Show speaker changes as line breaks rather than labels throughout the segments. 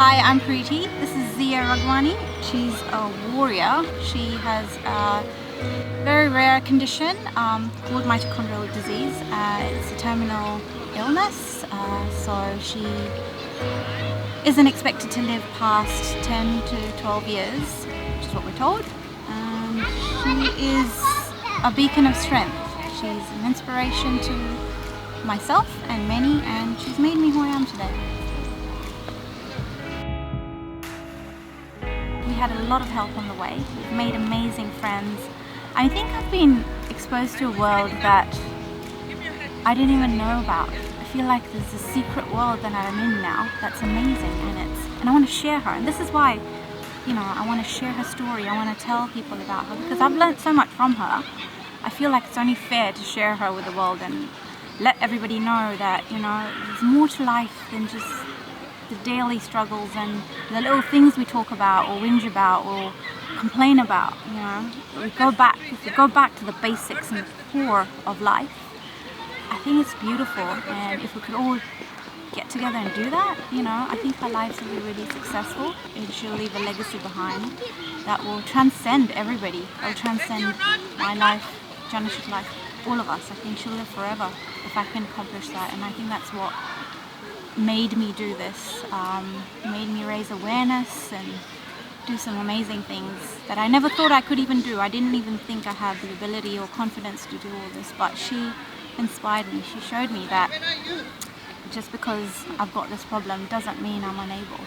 Hi, I'm Preeti. This is Ziya Ragwani. She's a warrior. She has a very rare condition called mitochondrial disease. It's a terminal illness, so she isn't expected to live past 10 to 12 years, which is what we're told. She is a beacon of strength. She's an inspiration to myself and many, and she's made me who I am today. We had a lot of help on the way. We've made amazing friends. I think I've been exposed to a world that I didn't even know about. I feel like there's a secret world that I'm in now that's amazing, and I want to share her. And this is why, I want to share her story. I want to tell people about her because I've learned so much from her. I feel like it's only fair to share her with the world and let everybody know that, there's more to life than just the daily struggles and the little things we talk about or whinge about or complain about. If we go back to the basics and the core of life, I think it's beautiful. And if we could all get together and do that, I think our lives will be really successful, and she'll leave a legacy behind that will transcend everybody. It will transcend my life, Janish's life, all of us. I think she'll live forever if I can accomplish that, and I think that's what made me do this, made me raise awareness and do some amazing things that I never thought I could even do. I didn't even think I had the ability or confidence to do all this, but she inspired me. She showed me that just because I've got this problem doesn't mean I'm unable.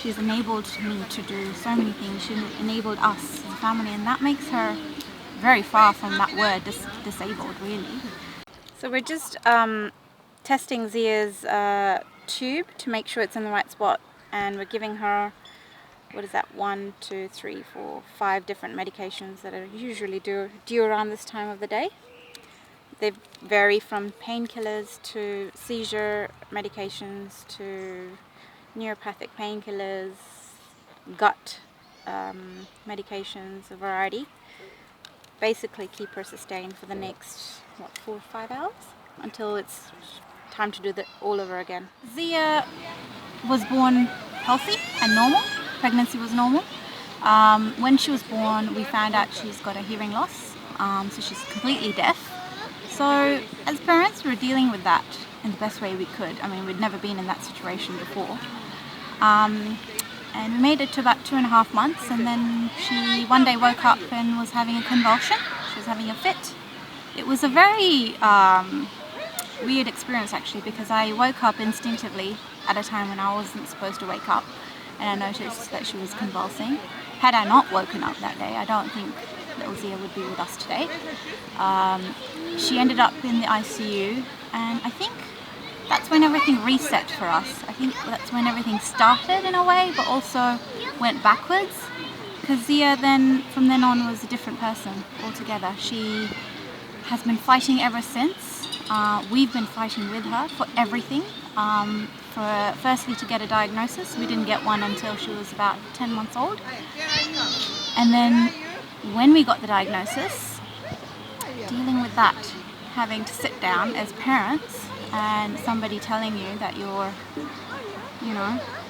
She's enabled me to do so many things. She enabled us as a family, and that makes her very far from that word disabled, really. So we're just testing Ziya's tube to make sure it's in the right spot, and we're giving her, 1, 2, 3, 4, 5 different medications that are usually due around this time of the day. They vary from painkillers to seizure medications to neuropathic painkillers, gut medications, a variety. Basically keep her sustained for the next 4 or 5 hours until it's time to do that all over again. Ziya was born healthy and normal. Pregnancy was normal. When she was born, we found out she's got a hearing loss, so she's completely deaf. So as parents, we were dealing with that in the best way we could. I mean, we'd never been in that situation before. And we made it to about 2.5 months, and then she one day woke up and was having a convulsion. She was having a fit. It was a very weird experience, actually, because I woke up instinctively at a time when I wasn't supposed to wake up, and I noticed that she was convulsing. Had I not woken up that day, I don't think little Ziya would be with us today. She ended up in the ICU, and I think that's when everything reset for us. I think that's when everything started in a way, but also went backwards, because Ziya from then on was a different person altogether. She has been fighting ever since. We've been fighting with her for everything. Firstly, to get a diagnosis. We didn't get one until she was about 10 months old. And then when we got the diagnosis, dealing with that, having to sit down as parents and somebody telling you that your,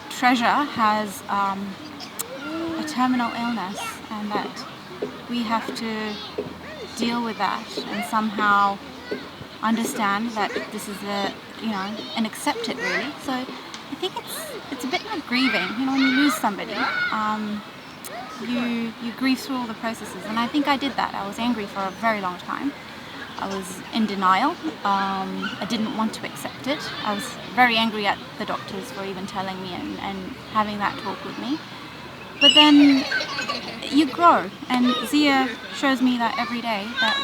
treasure has a terminal illness, and that we have to deal with that and somehow understand that this is and accept it, really. So I think it's a bit like grieving. When you lose somebody, you grieve through all the processes, and I think I did that. I was angry for a very long time. I was in denial. I didn't want to accept it. I was very angry at the doctors for even telling me and having that talk with me. But then you grow, and Ziya shows me that every day, that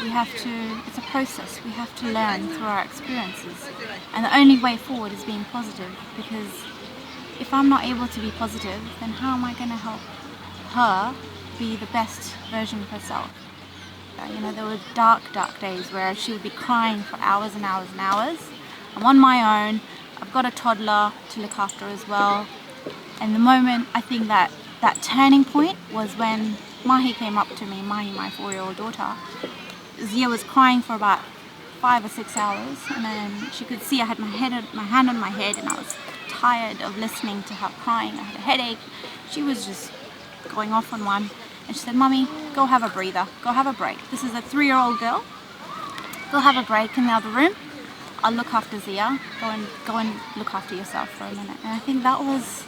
it's a process. We have to learn through our experiences. And the only way forward is being positive, because if I'm not able to be positive, then how am I going to help her be the best version of herself? There were dark days where she would be crying for hours and hours and hours. I'm on my own. I've got a toddler to look after as well. And the moment, I think that turning point was when Mahi came up to me, Mahi, my 4-year-old daughter. Ziya was crying for about 5 or 6 hours, and then she could see I had my hand on my head, and I was tired of listening to her crying. I had a headache. She was just going off on one. And she said, "Mummy, go have a breather. Go have a break. This is a 3-year-old girl. Go have a break in the other room. I'll look after Ziya. Go and look after yourself for a minute." And I think that was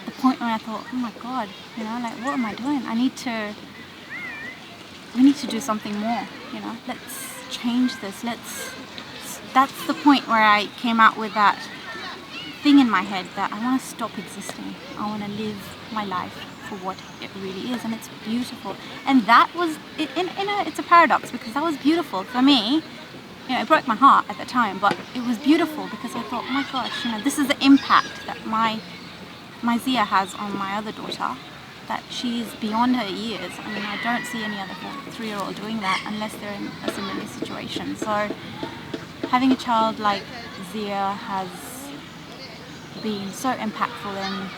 the point where I thought, oh my God, you know, like, what am I doing? We need to do something more, you know. Let's change this. That's the point where I came out with that thing in my head that I want to stop existing. I want to live my life for what it really is, and it's beautiful. And that was, it's a paradox, because that was beautiful for me. You know, it broke my heart at the time, but it was beautiful because I thought, oh my gosh, you know, this is the impact that my Ziya has on my other daughter, that she's beyond her years. I mean, I don't see any other 3-year-old doing that unless they're in a similar situation. So having a child like Ziya has been so impactful in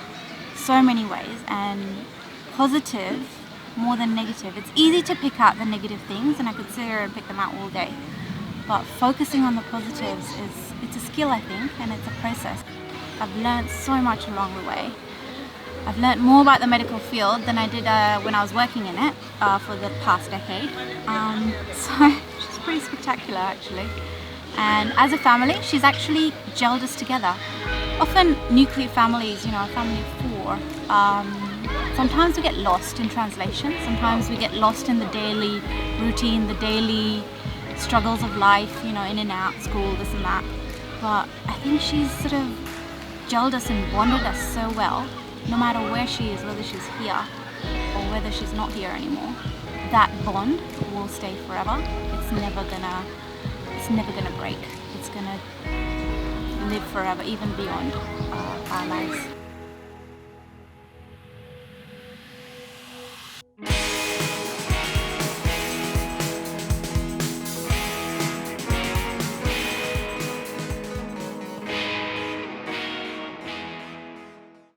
so many ways, and positive more than negative. It's easy to pick out the negative things, and I could sit here and pick them out all day. But focusing on the positives it's a skill, I think, and it's a process. I've learned so much along the way. I've learned more about the medical field than I did when I was working in it for the past decade. So she's pretty spectacular, actually. And as a family, she's actually gelled us together. Often nuclear families, you know, a family of 4, sometimes we get lost in translation. Sometimes we get lost in the daily routine, the daily struggles of life, you know, in and out, school, this and that. But I think she's sort of gelled us and bonded us so well, no matter where she is, whether she's here or whether she's not here anymore. That bond will stay forever. It's never gonna break. It's gonna live forever, even beyond our lives.